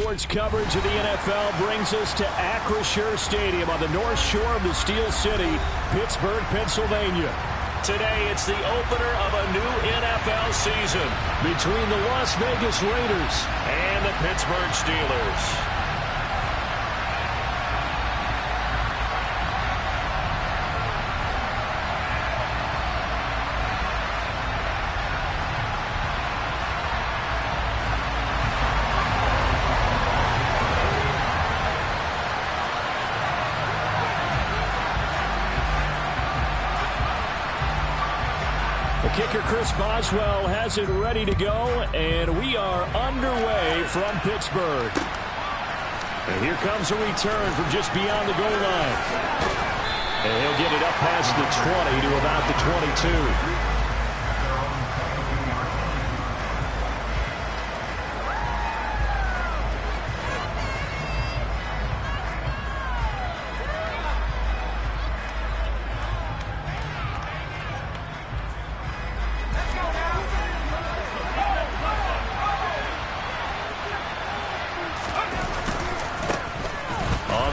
Sports coverage of the NFL brings us to Acrisure Stadium on the north shore of the Steel City, Pittsburgh, Pennsylvania. Today, it's the opener of a new NFL season between the Las Vegas Raiders and the Pittsburgh Steelers. Kicker Chris Boswell has it ready to go, and we are underway from Pittsburgh. And here comes a return from just beyond the goal line. And he'll get it up past the 20 to about the 22.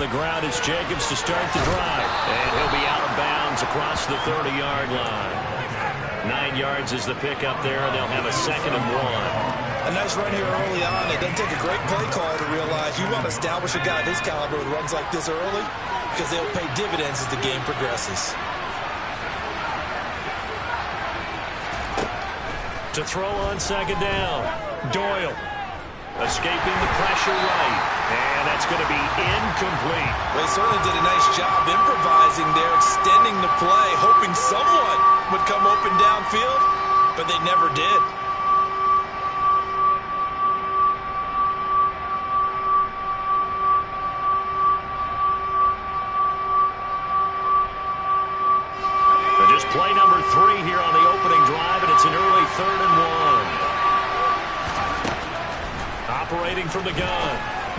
Ground is Jacobs to start the drive, and he'll be out of bounds across the 30-yard line. 9 yards is the pickup there, and they'll have a 2nd and 1. A nice run here early on. It doesn't take a great play call to realize you want to establish a guy this caliber with runs like this early because they'll pay dividends as the game progresses. To throw on 2nd down, Doyle. Escaping the pressure right. And that's going to be incomplete. Well, they certainly did a nice job improvising there, extending the play, hoping someone would come open downfield, but they never did. And just play number 3 here on the opening drive, and it's an early 3rd and 1. Operating from the gun,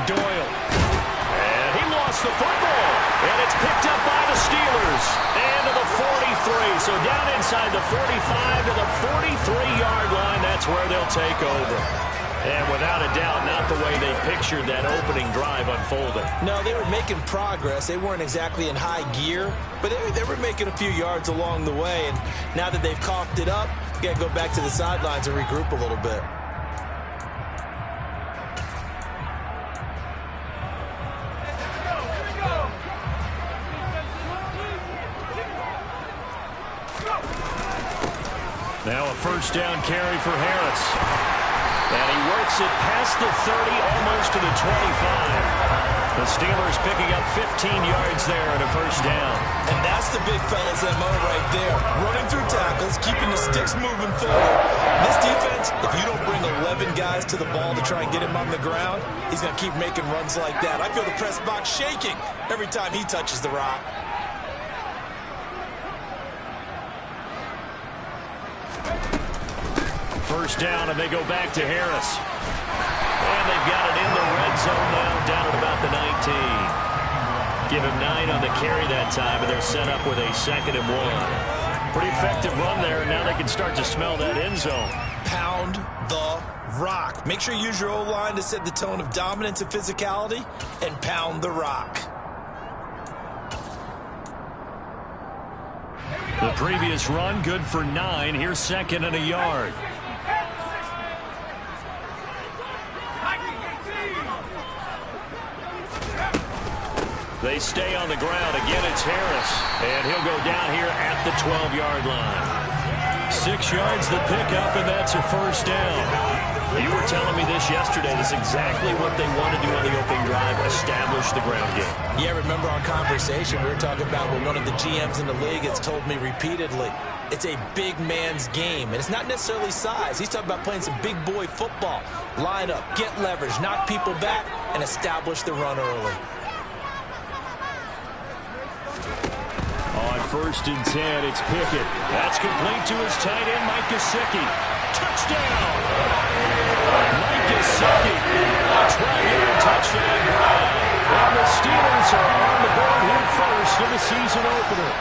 Doyle. And he lost the football. And it's picked up by the Steelers. And to the 43. So down inside the 45 to the 43-yard line. That's where they'll take over. And without a doubt, not the way they pictured that opening drive unfolding. No, they were making progress. They weren't exactly in high gear, but they were making a few yards along the way. And now that they've coughed it up, you got to go back to the sidelines and regroup a little bit. Now a 1st down carry for Harris. And he works it past the 30, almost to the 25. The Steelers picking up 15 yards there at a 1st down. And that's the big fella's MO right there. Running through tackles, keeping the sticks moving forward. This defense, if you don't bring 11 guys to the ball to try and get him on the ground, he's going to keep making runs like that. I feel the press box shaking every time he touches the rock. 1st down, and they go back to Harris. And they've got it in the red zone now, down at about the 19. Give him 9 on the carry that time, and they're set up with a 2nd and 1. Pretty effective run there, and now they can start to smell that end zone. Pound the rock. Make sure you use your O-line to set the tone of dominance and physicality, and pound the rock. The previous run, good for 9. Here's 2nd and a yard. They stay on the ground. Again, it's Harris. And he'll go down here at the 12-yard line. 6 yards the pickup, and that's a 1st down. You were telling me this yesterday. This is exactly what they want to do on the opening drive, establish the ground game. Yeah, remember our conversation. We were talking about what one of the GMs in the league has told me repeatedly. It's a big man's game, and it's not necessarily size. He's talking about playing some big boy football. Line up, get leverage, knock people back, and establish the run early. On 1st and 10, it's Pickett. That's complete to his tight end, Mike Gesicki. Touchdown! Mike Gesicki, a 12-yard touchdown drive. And the Steelers are on the board here first in the season opener.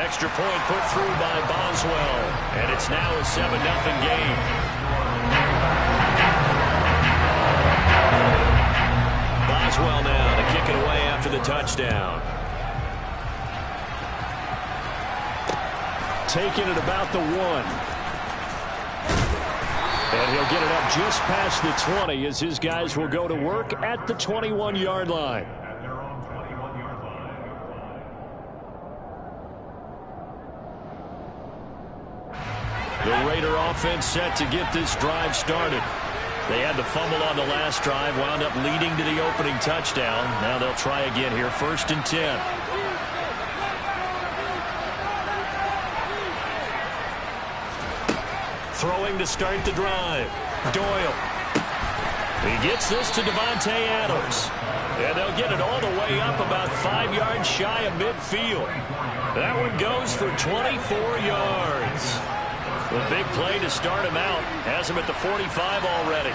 Extra point put through by Boswell. And it's now a 7-0 game. touchdown. Taking it about the 1. And he'll get it up just past the 20 as his guys will go to work at the 21-yard line. The Raider offense set to get this drive started. They had the fumble on the last drive, wound up leading to the opening touchdown. Now they'll try again here, 1st and 10. Throwing to start the drive. Doyle. He gets this to Davante Adams. And they'll get it all the way up about 5 yards shy of midfield. That one goes for 24 yards. The big play to start him out. Has him at the 45 already.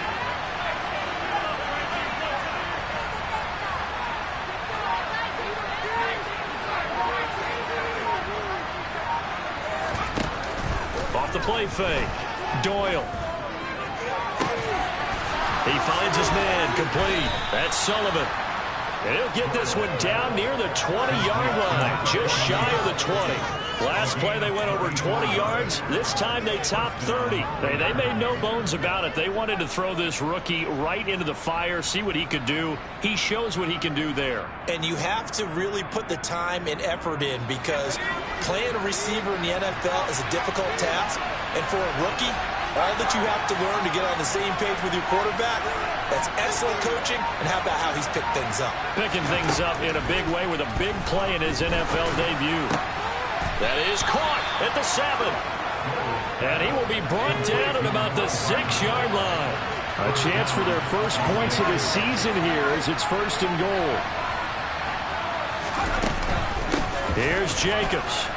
Off the play fake. Doyle. He finds his man complete. That's Sullivan. And he'll get this one down near the 20-yard line, just shy of the 20. Last play they went over 20 yards. This time they topped 30. They made no bones about it. They wanted to throw this rookie right into the fire, see what he could do. He shows what he can do there. And you have to really put the time and effort in, because playing a receiver in the NFL is a difficult task. And for a rookie, all that you have to learn to get on the same page with your quarterback, that's excellent coaching. And how about how he's picked things up? Picking things up in a big way with a big play in his NFL debut. That is caught at the 7. And he will be brought down at about the 6-yard line. A chance for their first points of the season here as it's 1st and goal. Here's Jacobs.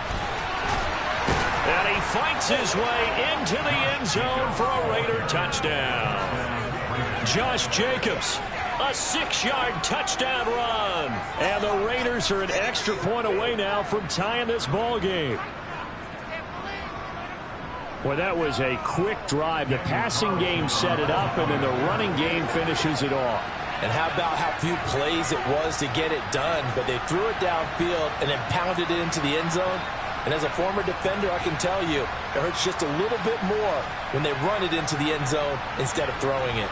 And he fights his way into the end zone for a Raider touchdown. Josh Jacobs, a 6-yard touchdown run. And the Raiders are an extra point away now from tying this ball game. Well, that was a quick drive. The passing game set it up, and then the running game finishes it off. And how about how few plays it was to get it done, but they threw it downfield and then pounded it into the end zone. And as a former defender, I can tell you, it hurts just a little bit more when they run it into the end zone instead of throwing it.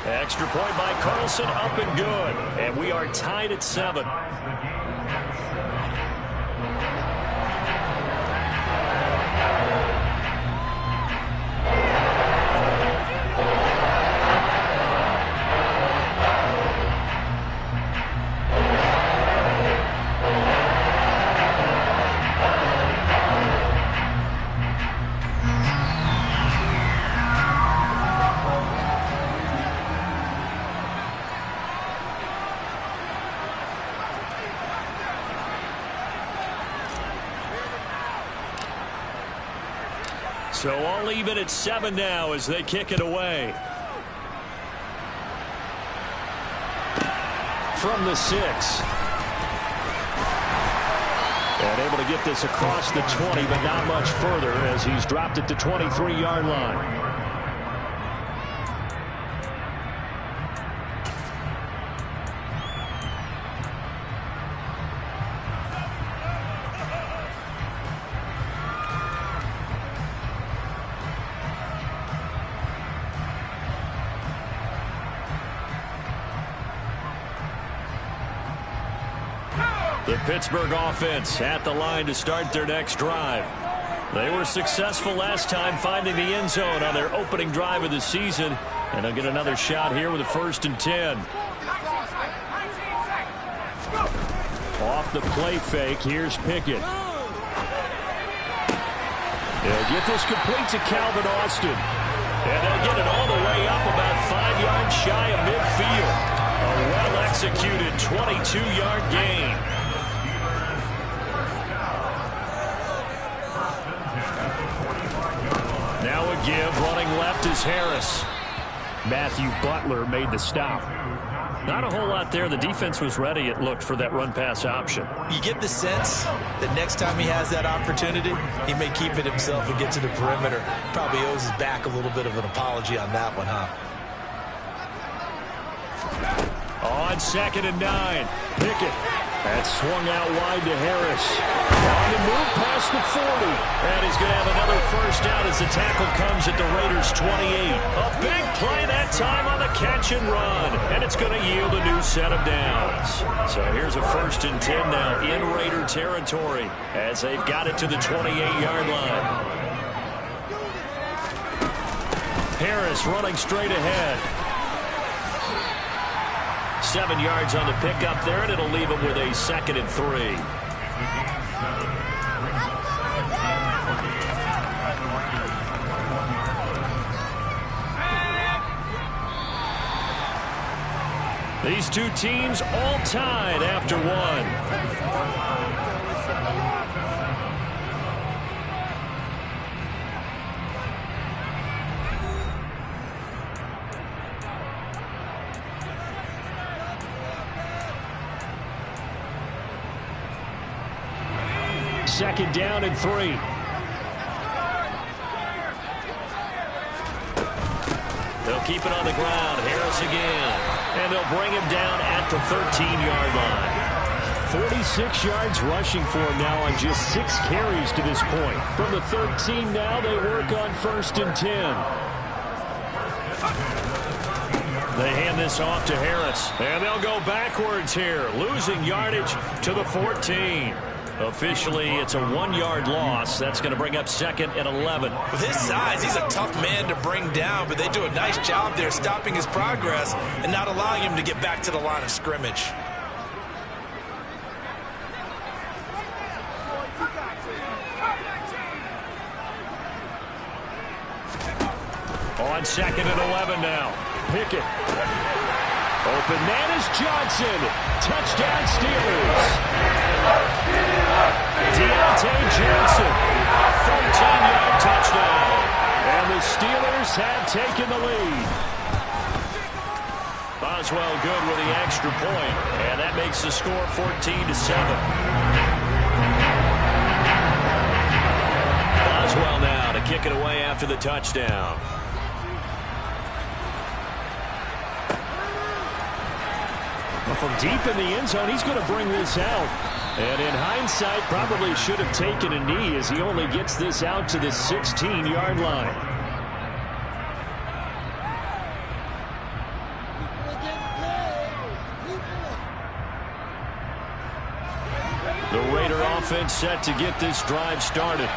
Extra point by Carlson, up and good. And we are tied at 7. So all even at 7 now as they kick it away. From the 6. And able to get this across the 20, but not much further as he's dropped it to 23-yard line. The Pittsburgh offense at the line to start their next drive. They were successful last time finding the end zone on their opening drive of the season. And they'll get another shot here with a 1st and 10. Off the play fake, here's Pickett. They'll get this complete to Calvin Austin. And they'll get it all the way up about 5 yards shy of midfield. A well-executed 22-yard gain. Now a give, running left is Harris. Matthew Butler made the stop. Not a whole lot there. The defense was ready, it looked, for that run-pass option. You get the sense that next time he has that opportunity, he may keep it himself and get to the perimeter. Probably owes his back a little bit of an apology on that one, huh? On 2nd and 9, Pickett. That swung out wide to Harris. On the move past the 40. And he's going to have another first down as the tackle comes at the Raiders' 28. A big play that time on the catch and run. And it's going to yield a new set of downs. So here's a 1st and 10 now in Raider territory as they've got it to the 28-yard line. Harris running straight ahead. 7 yards on the pickup there, and it'll leave him with a 2nd and 3. These two teams all tied after one. Second down and 3. They'll keep it on the ground. Harris again. And they'll bring him down at the 13-yard line. 46 yards rushing for him now on just 6 carries to this point. From the 13 now, they work on 1st and 10. They hand this off to Harris. And they'll go backwards here, losing yardage to the 14. Officially, it's a 1-yard loss. That's going to bring up 2nd and 11. With his size, he's a tough man to bring down, but they do a nice job there stopping his progress and not allowing him to get back to the line of scrimmage. On 2nd and 11 now. Pickett. Open man is Johnson. Touchdown Steelers. Deontay Johnson. 14-yard touchdown. And the Steelers have taken the lead. Boswell good with the extra point. And that makes the score 14-7. Boswell now to kick it away after the touchdown. From deep in the end zone, he's going to bring this out. And in hindsight, probably should have taken a knee as he only gets this out to the 16-yard line. The Raider offense set to get this drive started.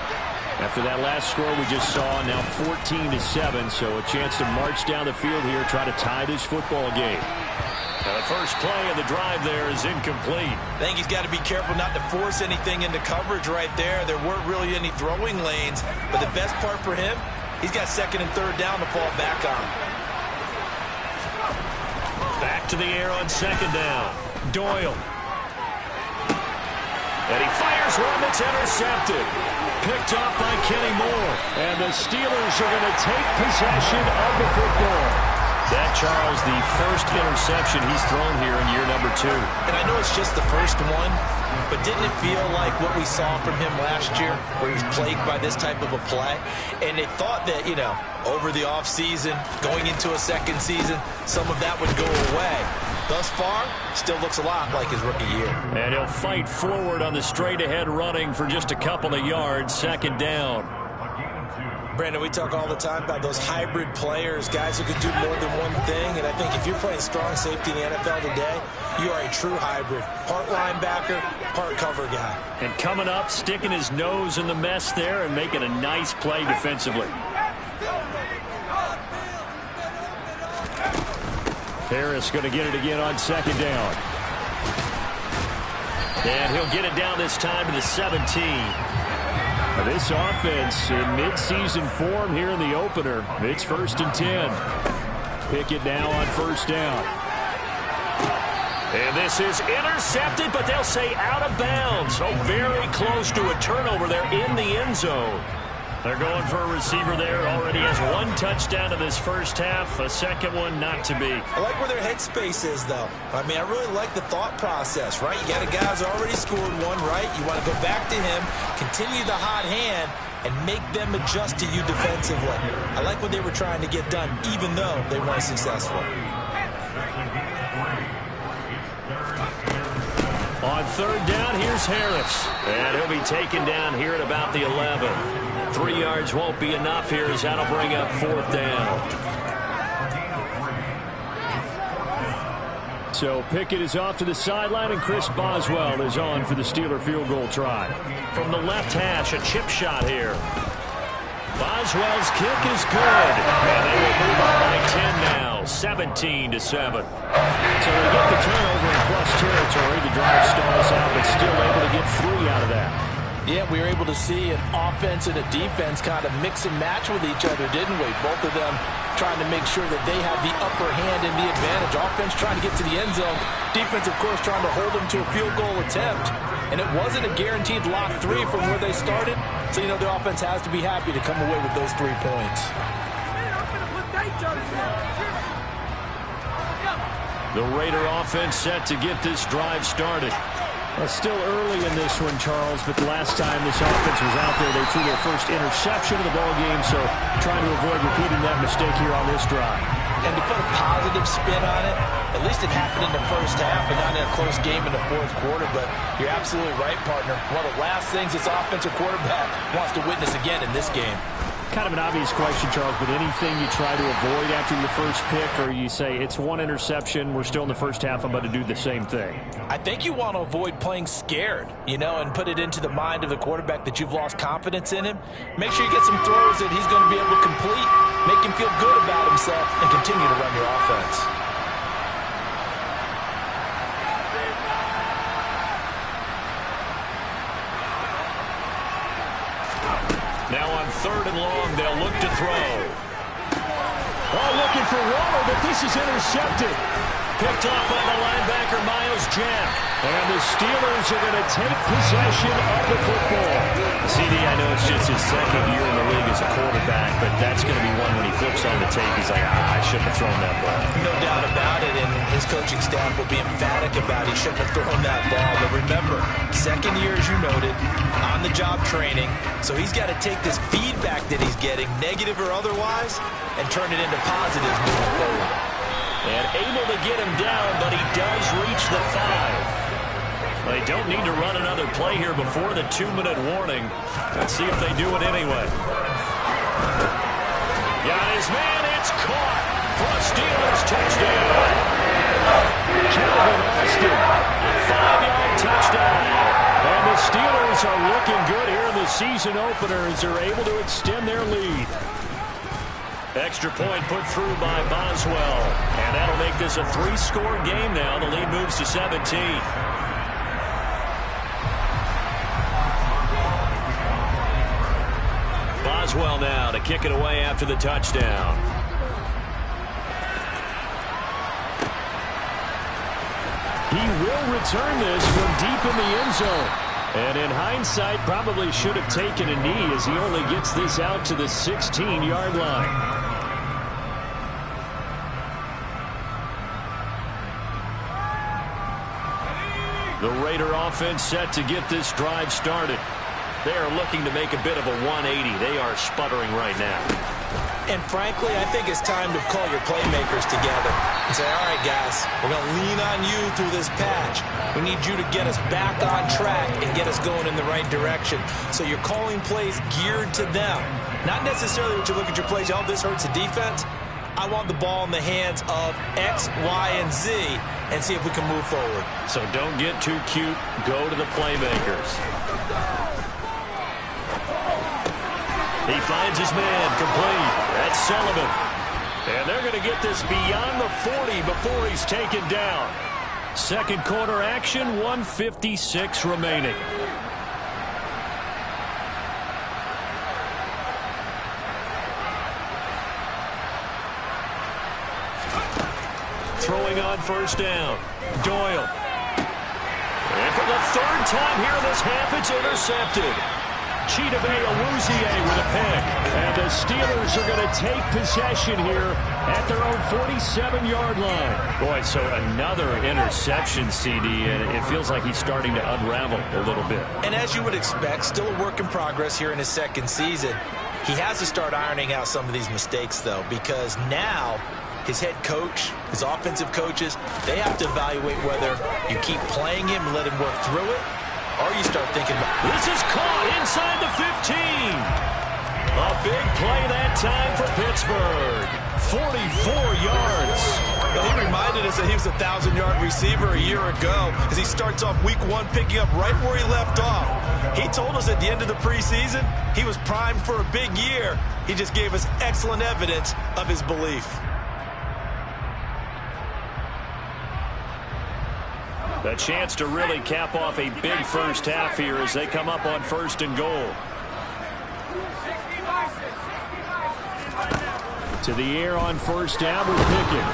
After that last score we just saw, now 14-7, so a chance to march down the field here, try to tie this football game. The first play of the drive there is incomplete. I think he's got to be careful not to force anything into coverage right there. There weren't really any throwing lanes, but the best part for him, he's got 2nd and 3rd down to fall back on. Back to the air on 2nd down. Doyle. And he fires one that's intercepted. Picked off by Kenny Moore. And the Steelers are going to take possession of the football. That, Charles, the first interception he's thrown here in year number 2. And I know it's just the first one, but didn't it feel like what we saw from him last year, where he was plagued by this type of a play? And they thought that, you know, over the offseason, going into a 2nd season, some of that would go away. Thus far, still looks a lot like his rookie year. And he'll fight forward on the straight-ahead running for just a couple of yards, 2nd down. Brandon, we talk all the time about those hybrid players, guys who can do more than one thing. And I think if you're playing strong safety in the NFL today, you are a true hybrid. Part linebacker, part cover guy. And coming up, sticking his nose in the mess there and making a nice play defensively. Harris going to get it again on 2nd down. And he'll get it down this time to the 17. This offense in mid-season form here in the opener. It's 1st and 10. Pickett now on 1st down. And this is intercepted, but they'll say out of bounds. So very close to a turnover there in the end zone. They're going for a receiver there. Already has one touchdown in this first half. A second one not to be. I like where their headspace is, though. I mean, I really like the thought process, right? You got a guy who's already scored one, right? You want to go back to him, continue the hot hand, and make them adjust to you defensively. I like what they were trying to get done, even though they weren't successful. On third down, here's Harris. And he'll be taken down here at about the 11. 3 yards won't be enough here as that'll bring up fourth down. So Pickett is off to the sideline, and Chris Boswell is on for the Steeler field goal try. From the left hash, a chip shot here. Boswell's kick is good. And they will move on by 10 now, 17-7. So they get the turnover in plus territory. The drive stalls out, but still able to get 3 out of that. Yeah, we were able to see an offense and a defense kind of mix and match with each other, didn't we? Both of them trying to make sure that they have the upper hand and the advantage. Offense trying to get to the end zone. Defense, of course, trying to hold them to a field goal attempt. And it wasn't a guaranteed lock 3 from where they started. So, you know, the offense has to be happy to come away with those 3 points. The Raider offense set to get this drive started. Still early in this one, Charles, but the last time this offense was out there, they threw their first interception of the ball game, so trying to avoid repeating that mistake here on this drive. And to put a positive spin on it, at least it happened in the first half and not in a close game in the fourth quarter, but you're absolutely right, partner. One of the last things this offensive quarterback wants to witness again in this game. Kind of an obvious question, Charles, but anything you try to avoid after your first pick, or you say it's one interception, we're still in the first half, I'm about to do the same thing? I think you want to avoid playing scared, you know, and put it into the mind of the quarterback that you've lost confidence in him. Make sure you get some throws that he's going to be able to complete, make him feel good about himself, and continue to run your offense. Now on third and long, they'll look to throw. Oh, looking for Waller, but this is intercepted. Picked off by the linebacker, Miles Jack. And the Steelers are going to take possession of the football. CD, I know it's just his second year in the league as a quarterback, but that's going to be one when he flips on the tape, he's like, I shouldn't have thrown that ball. No doubt about it, and his coaching staff will be emphatic about he shouldn't have thrown that ball. But remember, second year, as you noted, on-the-job training, so he's got to take this feedback that he's getting, negative or otherwise, and turn it into positives moving forward. And able to get him down, but he does reach the 5. They don't need to run another play here before the 2-minute warning. Let's see if they do it anyway. Got his man, it's caught for a Steelers touchdown. Calvin Austin, 5-yard touchdown. And the Steelers are looking good here in the season opener as they're able to extend their lead. Extra point put through by Boswell. And that'll make this a 3-score game now. The lead moves to 17. Boswell now to kick it away after the touchdown. He will return this from deep in the end zone. And in hindsight, probably should have taken a knee as he only gets this out to the 16-yard line. The Raider offense set to get this drive started. They are looking to make a bit of a 180. They are sputtering right now. And frankly, I think it's time to call your playmakers together and say, all right, guys, we're going to lean on you through this patch. We need you to get us back on track and get us going in the right direction. So you're calling plays geared to them. Not necessarily what you look at your plays, oh, this hurts the defense. I want the ball in the hands of X, Y, and Z and see if we can move forward. So don't get too cute. Go to the playmakers. He finds his man complete. That's Sullivan. And they're going to get this beyond the 40 before he's taken down. Second quarter action, 1:56 remaining. Throwing on first down. Doyle. And for the third time here in this half, it's intercepted. Chidobe Awuzie with a pick. And the Steelers are going to take possession here at their own 47-yard line. Boy, so another interception, CD, and it feels like he's starting to unravel a little bit. And as you would expect, still a work in progress here in his second season. He has to start ironing out some of these mistakes, though, because now his head coach, his offensive coaches, they have to evaluate whether you keep playing him and let him work through it, or you start thinking about... This is caught inside the 15. A big play that time for Pittsburgh. 44 yards. Well, he reminded us that he was a 1,000-yard receiver a year ago as he starts off week one picking up right where he left off. He told us at the end of the preseason he was primed for a big year. He just gave us excellent evidence of his belief. A chance to really cap off a big first half here as they come up on 1st and goal. To the air on 1st down with Pickett.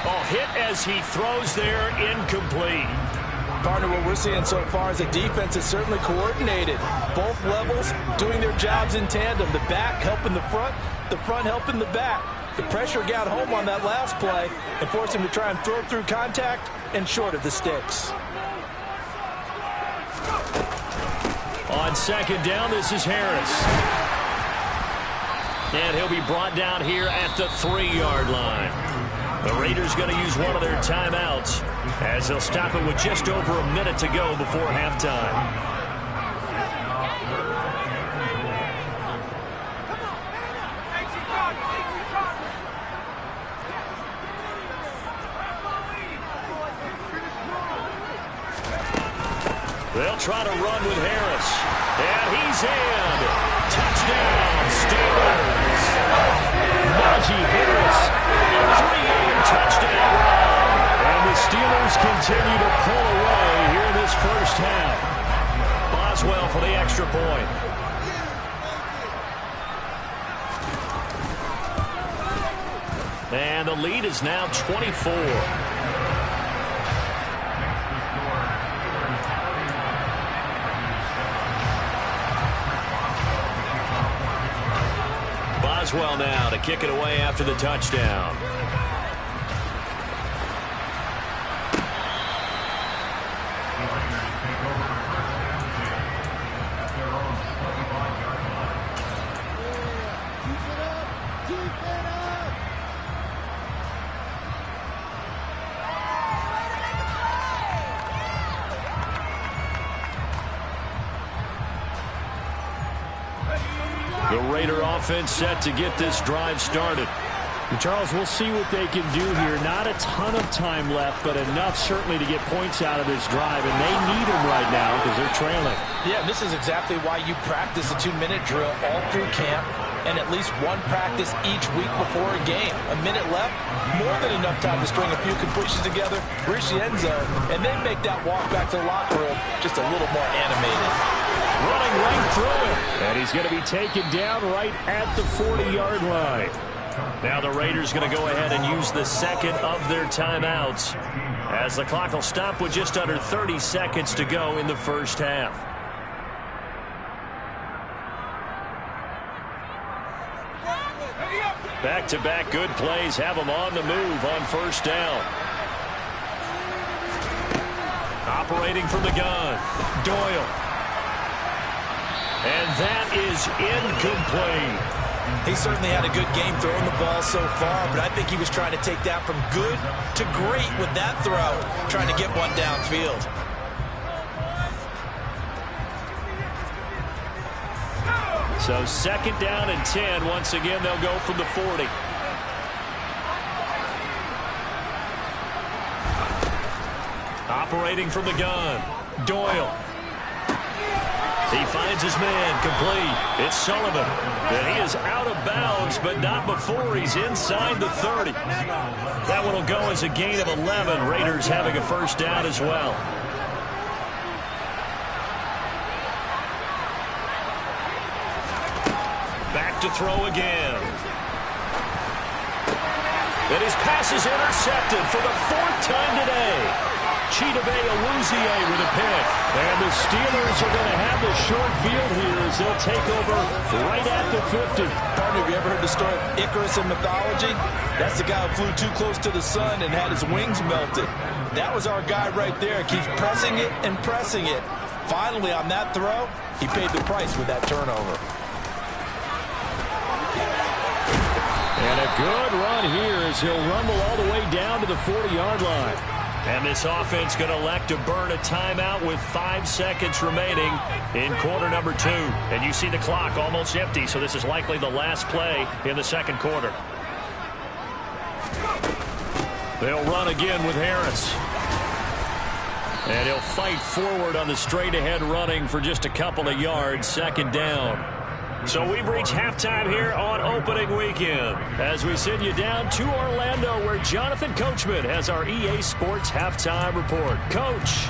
Oh, hit as he throws there, incomplete. Partner, what we're seeing so far is the defense is certainly coordinated. Both levels doing their jobs in tandem. The back helping the front helping the back. The pressure got home on that last play and forced him to try and throw through contact and short of the sticks. On 2nd down, this is Harris. And he'll be brought down here at the 3-yard line. The Raiders going to use one of their timeouts as they'll stop it with just over a minute to go before halftime. They'll try to run with Harris. And he's in. Touchdown, Steelers. Najee Harris, a 3-yard touchdown run. And the Steelers continue to pull away here in this first half. Boswell for the extra point. And the lead is now 24. Boswell now to kick it away after the touchdown. The Raider offense set to get this drive started. And Charles, we'll see what they can do here. Not a ton of time left, but enough certainly to get points out of this drive, and they need them right now because they're trailing. Yeah, this is exactly why you practice a 2-minute drill all through camp and at least one practice each week before a game. A minute left, more than enough time to string a few completions together, reach the end zone, and then make that walk back to the locker room just a little more animated. Running right through it. And he's going to be taken down right at the 40-yard line. Now the Raiders going to go ahead and use the second of their timeouts as the clock will stop with just under 30 seconds to go in the first half. Back-to-back good plays have them on the move on 1st down. Operating from the gun, Doyle. And that is incomplete. He certainly had a good game throwing the ball so far, but I think he was trying to take that from good to great with that throw, trying to get one downfield. So 2nd down and 10. Once again, they'll go from the 40. Operating from the gun, Doyle. He finds his man, complete. It's Sullivan. And he is out of bounds, but not before he's inside the 30. That one will go as a gain of 11. Raiders having a 1st down as well. Back to throw again. And his pass is intercepted for the 4th time today. Chidobe Awuzie with a pick. And the Steelers are going to have the short field here as they'll take over right at the 50. Partner, have you ever heard the story of Icarus in mythology? That's the guy who flew too close to the sun and had his wings melted. That was our guy right there. Keeps pressing it and pressing it. Finally, on that throw, he paid the price with that turnover. And a good run here as he'll rumble all the way down to the 40-yard line. And this offense going to elect to burn a timeout with 5 seconds remaining in quarter number 2. And you see the clock almost empty, so this is likely the last play in the second quarter. They'll run again with Harris. And he'll fight forward on the straight-ahead running for just a couple of yards, second down. So we've reached halftime here on opening weekend as we send you down to Orlando where Jonathan Coachman has our EA Sports halftime report. Coach.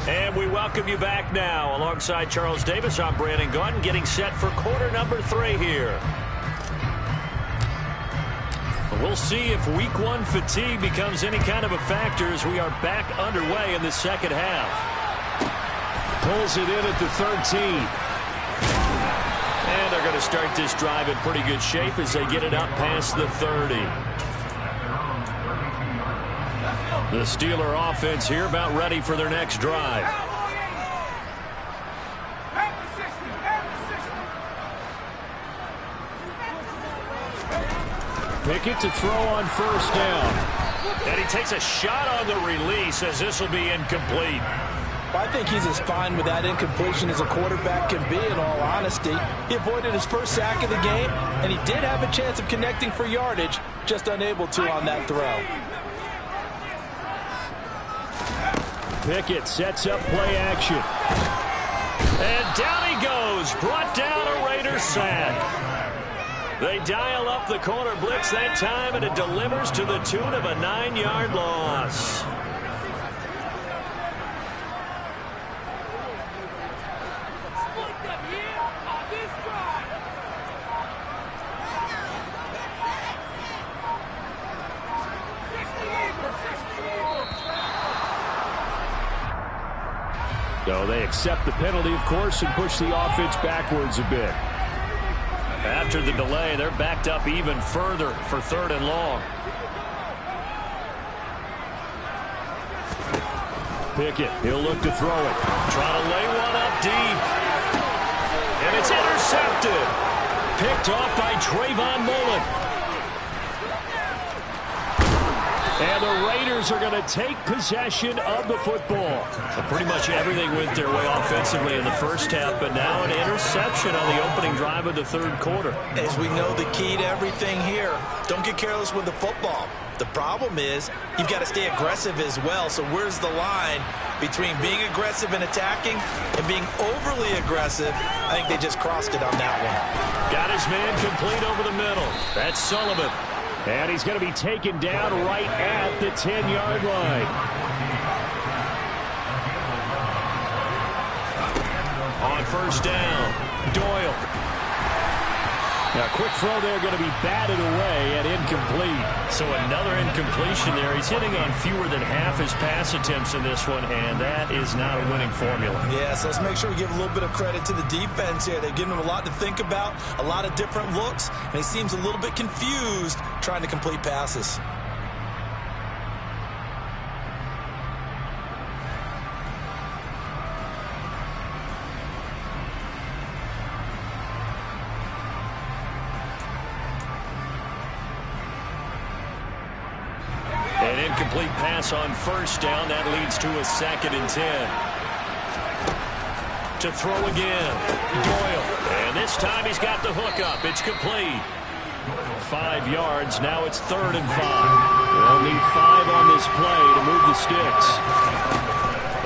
And we welcome you back now. Alongside Charles Davis, I'm Brandon Gaudin getting set for quarter number 3 here. We'll see if week 1 fatigue becomes any kind of a factor as we are back underway in the second half. Pulls it in at the 13. And they're going to start this drive in pretty good shape as they get it up past the 30. The Steeler offense here about ready for their next drive. Pickett to throw on first down. And he takes a shot on the release as this will be incomplete. I think he's as fine with that incompletion as a quarterback can be, in all honesty. He avoided his first sack of the game, and he did have a chance of connecting for yardage, just unable to on that throw. Pickett sets up play action. And down he goes, brought down a Raider sack. They dial up the corner blitz that time, and it delivers to the tune of a 9-yard loss. So they accept the penalty, of course, and push the offense backwards a bit. After the delay, they're backed up even further for 3rd and long. Pickett, he'll look to throw it. Trying to lay one up deep. And it's intercepted. Picked off by Trayvon Mullen. And the Raiders are going to take possession of the football. So pretty much everything went their way offensively in the first half, but now an interception on the opening drive of the 3rd quarter. As we know, the key to everything here, don't get careless with the football. The problem is you've got to stay aggressive as well. So where's the line between being aggressive and attacking and being overly aggressive? I think they just crossed it on that one. Got his man complete over the middle. That's Sullivan. And he's going to be taken down right at the 10-yard line. On first down, Doyle. Now, quick throw there going to be batted away and incomplete. So another incompletion there. He's hitting on fewer than half his pass attempts in this one, and that is not a winning formula. Yeah, so let's make sure we give a little bit of credit to the defense here. They've given him a lot to think about, a lot of different looks, and he seems a little bit confused trying to complete passes. An incomplete pass on first down. That leads to a 2nd and 10. To throw again. Doyle. And this time he's got the hook up. It's complete. 5 yards. Now it's 3rd and 5. They'll need 5 on this play to move the sticks.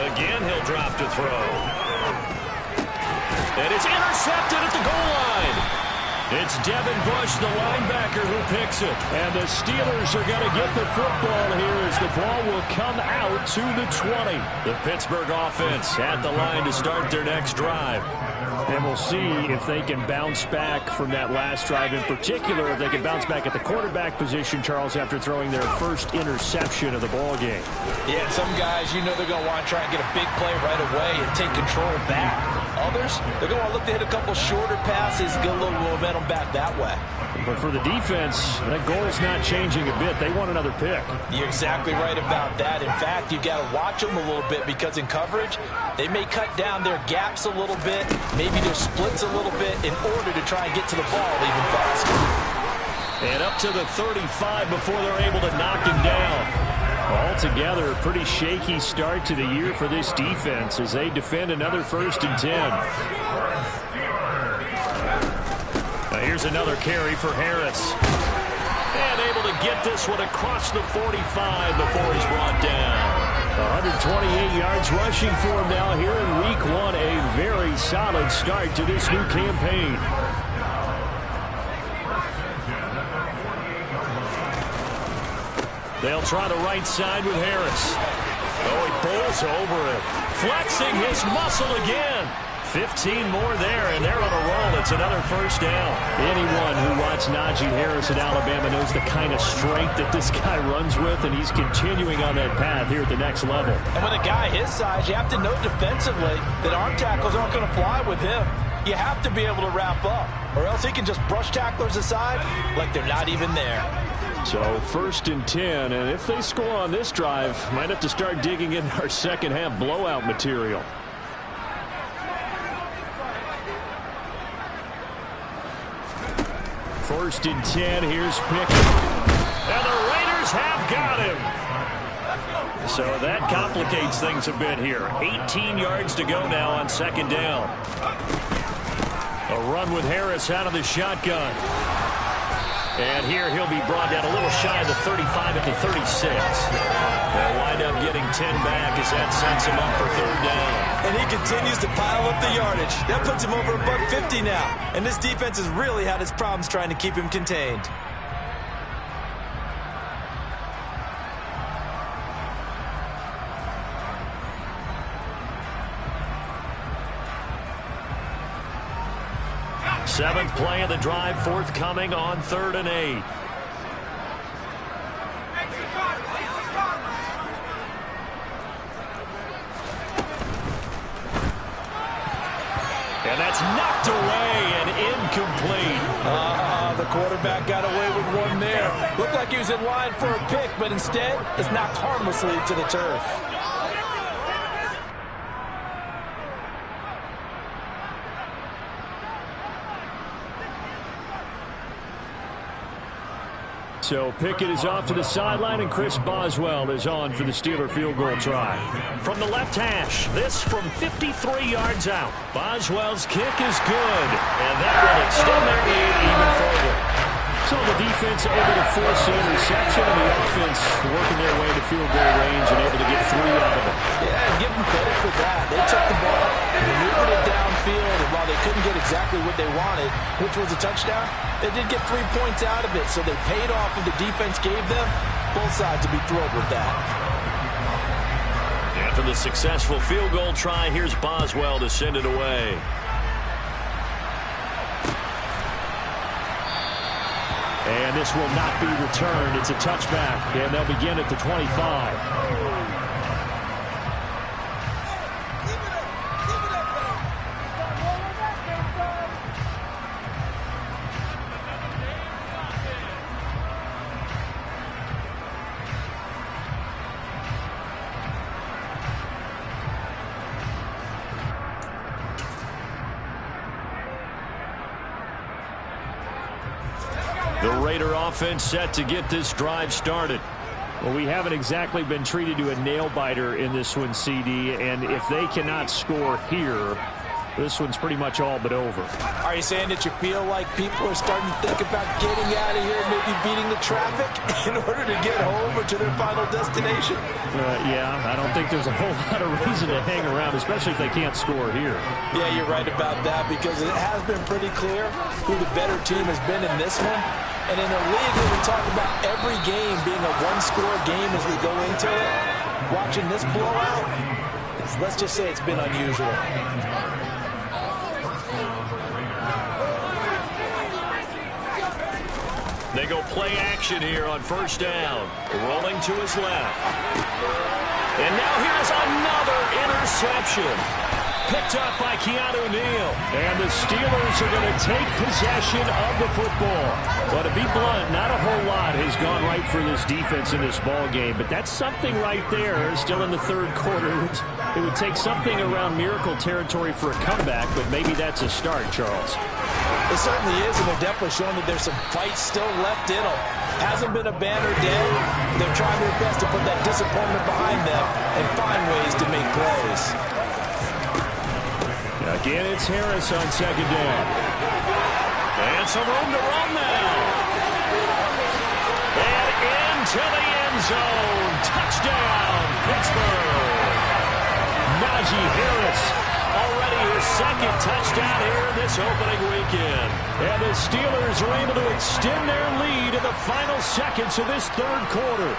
Again, he'll drop to throw. And it's intercepted at the goal line. It's Devin Bush, the linebacker, who picks it. And the Steelers are going to get the football here as the ball will come out to the 20. The Pittsburgh offense at the line to start their next drive. And we'll see if they can bounce back from that last drive, in particular if they can bounce back at the quarterback position, Charles, after throwing their first interception of the ball game. Yeah, some guys, you know they're going to want to try and get a big play right away and take control back. Others, they're going to want to look to hit a couple shorter passes, get a little momentum back that way. But for the defense, that goal is not changing a bit. They want another pick. You're exactly right about that. In fact, you've got to watch them a little bit because in coverage, they may cut down their gaps a little bit, maybe their splits a little bit in order to try and get to the ball even faster. And up to the 35 before they're able to knock him down. Altogether, a pretty shaky start to the year for this defense as they defend another 1st and 10. Now here's another carry for Harris. And able to get this one across the 45 before he's brought down. 128 yards rushing for him now here in week 1. A very solid start to this new campaign. They'll try the right side with Harris. Oh, he pulls over it. Flexing his muscle again. 15 more there, and they're on a roll. It's another 1st down. Anyone who watched Najee Harris at Alabama knows the kind of strength that this guy runs with, and he's continuing on that path here at the next level. And with a guy his size, you have to know defensively that arm tackles aren't going to fly with him. You have to be able to wrap up, or else he can just brush tacklers aside like they're not even there. So 1st and 10, and if they score on this drive, might have to start digging in our second half blowout material. First and 10, here's Pickett. And the Raiders have got him. So that complicates things a bit here. 18 yards to go now on 2nd down. A run with Harris out of the shotgun. And here he'll be brought down a little shy of the 35 at the 36. They'll wind up getting 10 back as that sets him up for 3rd down. And he continues to pile up the yardage. That puts him over $150 now. And this defense has really had its problems trying to keep him contained. Seventh play of the drive forthcoming on 3rd and 8. And that's knocked away and incomplete. The quarterback got away with one there. Looked like he was in line for a pick, but instead it's knocked harmlessly to the turf. So Pickett is off to the sideline, and Chris Boswell is on for the Steeler field goal try. From the left hash, this from 53 yards out. Boswell's kick is good, and that will extend their lead even further. So the defense able to force the interception, and the offense working their way to field goal range and able to get 3 out of it. Yeah, and give them credit for that. They took the ball, maneuvered it downfield, and while they couldn't get exactly what they wanted, which was a touchdown, they did get 3 points out of it, so they paid off what the defense gave them. Both sides will be thrilled with that. After the successful field goal try, here's Boswell to send it away. And this will not be returned. It's a touchback, and they'll begin at the 25. The Raider offense set to get this drive started. Well, we haven't exactly been treated to a nail-biter in this one, CD, and if they cannot score here, this one's pretty much all but over. Are you saying that you feel like people are starting to think about getting out of here, maybe beating the traffic in order to get home or to their final destination? Yeah, I don't think there's a whole lot of reason to hang around, especially if they can't score here. Yeah, you're right about that, because it has been pretty clear who the better team has been in this one. And in a league where we talk about every game being a one-score game as we go into it, watching this blowout, let's just say it's been unusual. They go play action here on first down. Rolling to his left. And now here's another interception. Picked up by Keanu Neal. And the Steelers are going to take possession of the football. Well, to be blunt, not a whole lot has gone right for this defense in this ball game, but that's something right there. Still in the third quarter. It would take something around miracle territory for a comeback, but maybe that's a start, Charles. It certainly is, and they're definitely showing that there's some fight still left in them. Hasn't been a banner day. They're trying their best to put that disappointment behind them and find ways to make plays. Again, it's Harris on second down. And some room to run now. And into the end zone. Touchdown, Pittsburgh. Najee Harris, already his second touchdown here this opening weekend. And the Steelers are able to extend their lead in the final seconds of this third quarter.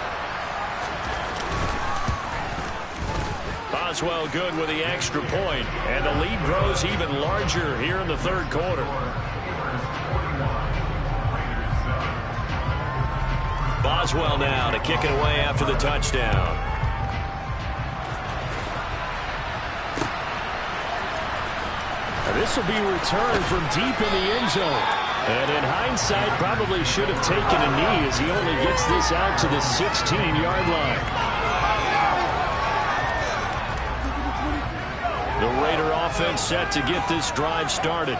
Boswell good with the extra point, and the lead grows even larger here in the third quarter. Boswell now to kick it away after the touchdown. This will be returned from deep in the end zone. And in hindsight, probably should have taken a knee as he only gets this out to the 16-yard line. The Raider offense set to get this drive started.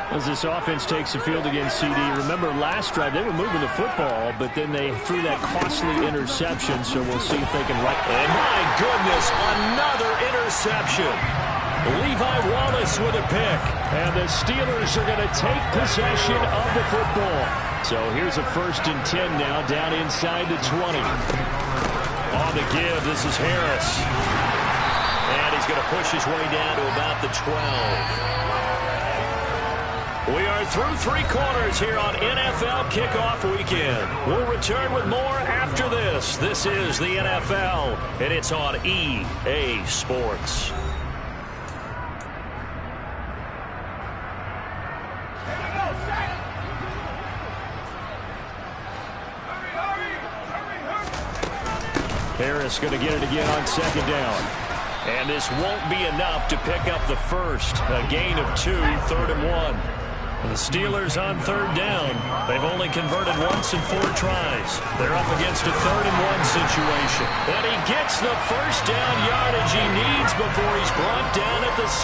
As this offense takes the field against CD, remember last drive they were moving the football, but then they threw that costly interception, so we'll see if they can right. And my goodness, another interception. Levi Wallace with a pick. And the Steelers are going to take possession of the football. So here's a 1st and 10 now, down inside the 20. On the give, this is Harris. And he's going to push his way down to about the 12. We are through 3 quarters here on NFL Kickoff Weekend. We'll return with more after this. This is the NFL, and it's on EA Sports. Harris going to get it again on second down. And this won't be enough to pick up the first. A gain of 2, 3rd and 1. The Steelers on 3rd down. They've only converted once in 4 tries. They're up against a 3rd and 1 situation. And he gets the first down yardage he needs before he's brought down at the 6.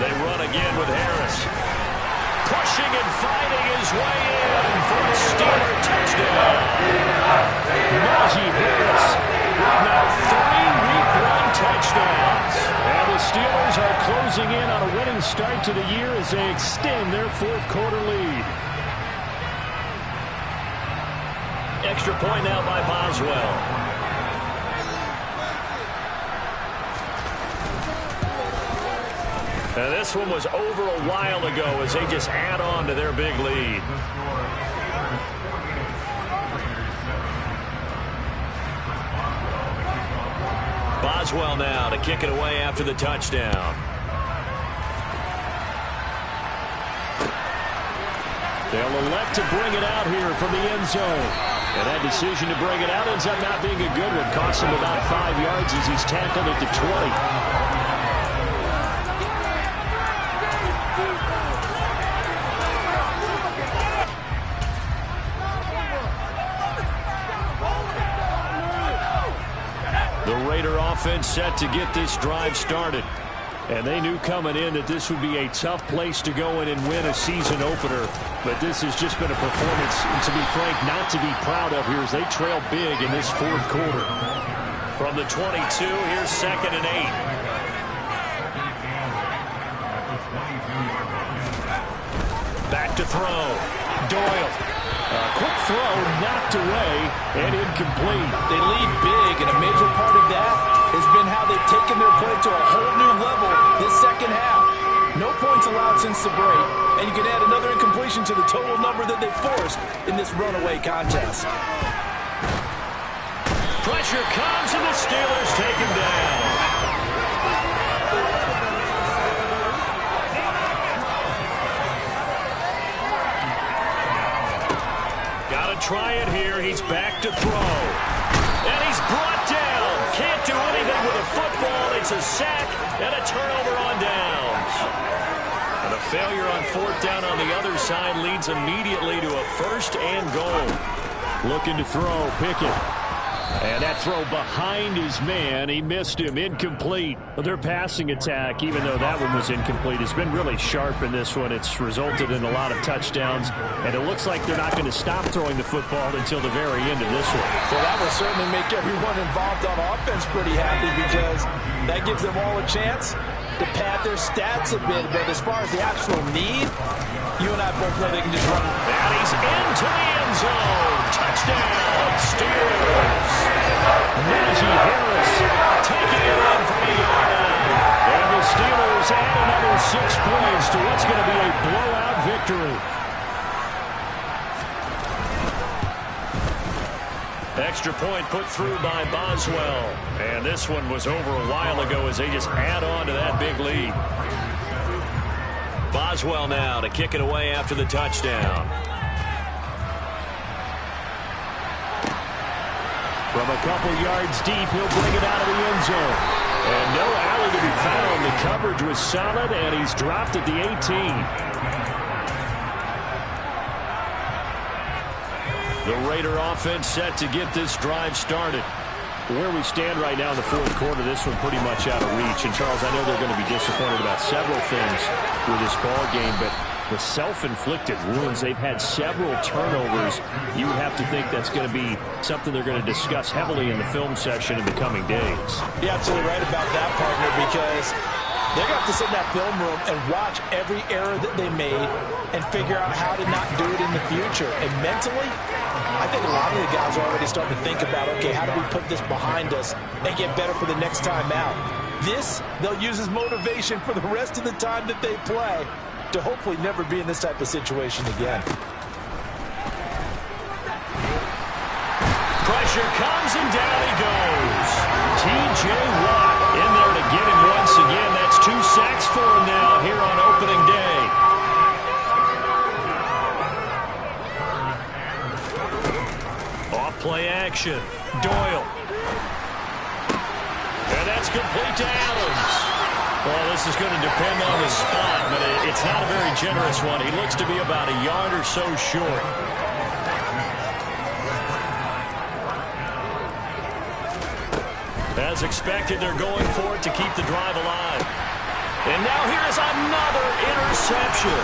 They run again with Harris. Pushing and fighting his way in for a Steeler touchdown. Najee Harris with now 3 Week 1 touchdowns. And the Steelers are closing in on a winning start to the year as they extend their 4th quarter lead. Extra point now by Boswell. And this one was over a while ago as they just add on to their big lead. Boswell now to kick it away after the touchdown. They'll elect to bring it out here from the end zone. And that decision to bring it out ends up not being a good one. Costs him about 5 yards as he's tackled at the 20. Offense set to get this drive started. And they knew coming in that this would be a tough place to go in and win a season opener. But this has just been a performance, to be frank, not to be proud of here as they trail big in this 4th quarter. From the 22, here's 2nd and 8. Back to throw. Doyle. Quick throw, knocked away, and incomplete. They lead big, and a major part of that has been how they've taken their play to a whole new level this second half. No points allowed since the break, and you can add another incompletion to the total number that they forced in this runaway contest. Pressure comes, and the Steelers take him down. Got to try it here. He's back to throw. And he's brought down. Can't do anything with a football. It's a sack and a turnover on downs. And a failure on 4th down on the other side leads immediately to a 1st and goal. Looking to throw, Pickett. And that throw behind his man, he missed him, incomplete. Their passing attack, even though that one was incomplete, has been really sharp in this one. It's resulted in a lot of touchdowns, and it looks like they're not going to stop throwing the football until the very end of this one. Well, that will certainly make everyone involved on offense pretty happy, because that gives them all a chance to pad their stats a bit. But as far as the actual need, you and I both know they can just run. And he's into the end zone. Touchdown, Steelers. Najee Harris taking it in from the yard line. And the Steelers add another 6 points to what's going to be a blowout victory. Extra point put through by Boswell. And this one was over a while ago as they just add on to that big lead. Boswell now to kick it away after the touchdown. From a couple yards deep, he'll bring it out of the end zone. And no alley to be found. The coverage was solid, and he's dropped at the 18. The Raider offense set to get this drive started. Where we stand right now in the 4th quarter, this one pretty much out of reach. And, Charles, I know they're going to be disappointed about several things with this ball game, but the self-inflicted wounds, they've had several turnovers. You would have to think that's going to be something they're going to discuss heavily in the film session in the coming days. You're absolutely right about that, partner, because they're going to have to sit in that film room and watch every error that they made and figure out how to not do it in the future. And mentally, I think a lot of the guys are already starting to think about, okay, how do we put this behind us and get better for the next time out? This, they'll use as motivation for the rest of the time that they play to hopefully never be in this type of situation again. Pressure comes, and down he goes. T.J. Watt in there to get him once again. That's 2 sacks for him now here on opening day. Off-play action. Doyle. And that's complete to Adams. Well, this is going to depend on the spot, but it's not a very generous one. He looks to be about a yard or so short. As expected, they're going for it to keep the drive alive. And now here is another interception.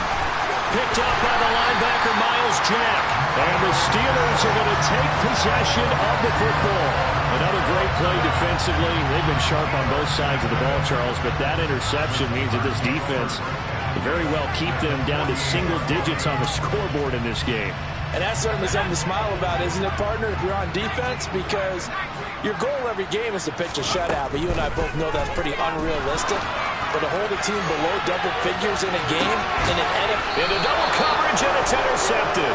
Picked up by the linebacker, Miles Jack. And the Steelers are going to take possession of the football. Another great play defensively. They've been sharp on both sides of the ball, Charles, but that interception means that this defense will very well keep them down to single digits on the scoreboard in this game. And that's certainly something to smile about, isn't it, partner, if you're on defense? Because your goal every game is to pitch a shutout, but you and I both know that's pretty unrealistic. But to hold a team below double figures in a game, into double coverage, and it's intercepted.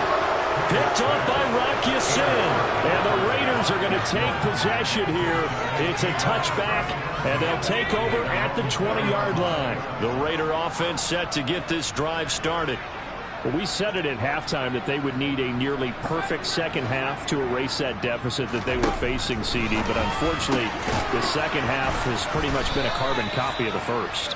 Picked up by Rock Ya-Sin. And the Raiders are going to take possession here. It's a touchback, and they'll take over at the 20-yard line. The Raider offense set to get this drive started. Well, we said it at halftime that they would need a nearly perfect second half to erase that deficit that they were facing, CD. But unfortunately, the second half has pretty much been a carbon copy of the first.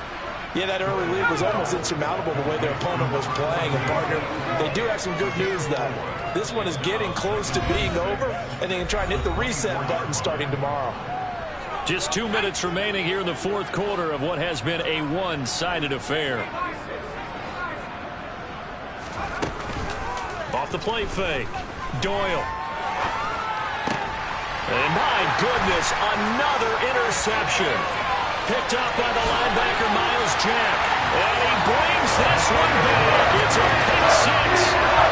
Yeah, that early lead was almost insurmountable the way their opponent was playing. And, partner, they do have some good news, though. This one is getting close to being over, and they can try and hit the reset button starting tomorrow. Just 2 minutes remaining here in the 4th quarter of what has been a one-sided affair. Off the play fake. Doyle. And my goodness, another interception. Picked up by the linebacker, Myles Jack. And he brings this one back. It's a pick six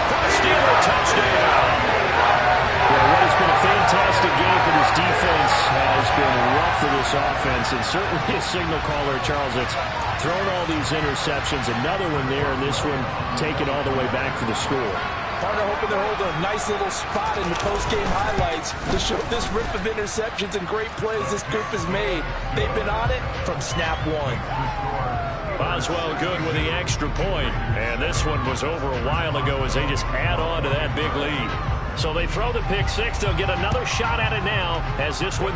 for a Steeler touchdown. Well, what has been a fantastic game for this defense has been rough for this offense, and certainly a signal caller, Charles, that's thrown all these interceptions. Another one there, and this one taken all the way back for the score. Partner hoping they're holding a nice little spot in the post-game highlights to show this rip of interceptions and great plays this group has made. They've been on it from snap one. Boswell good with the extra point, and this one was over a while ago as they just add on to that big lead. So they throw the pick six. They'll get another shot at it now as this one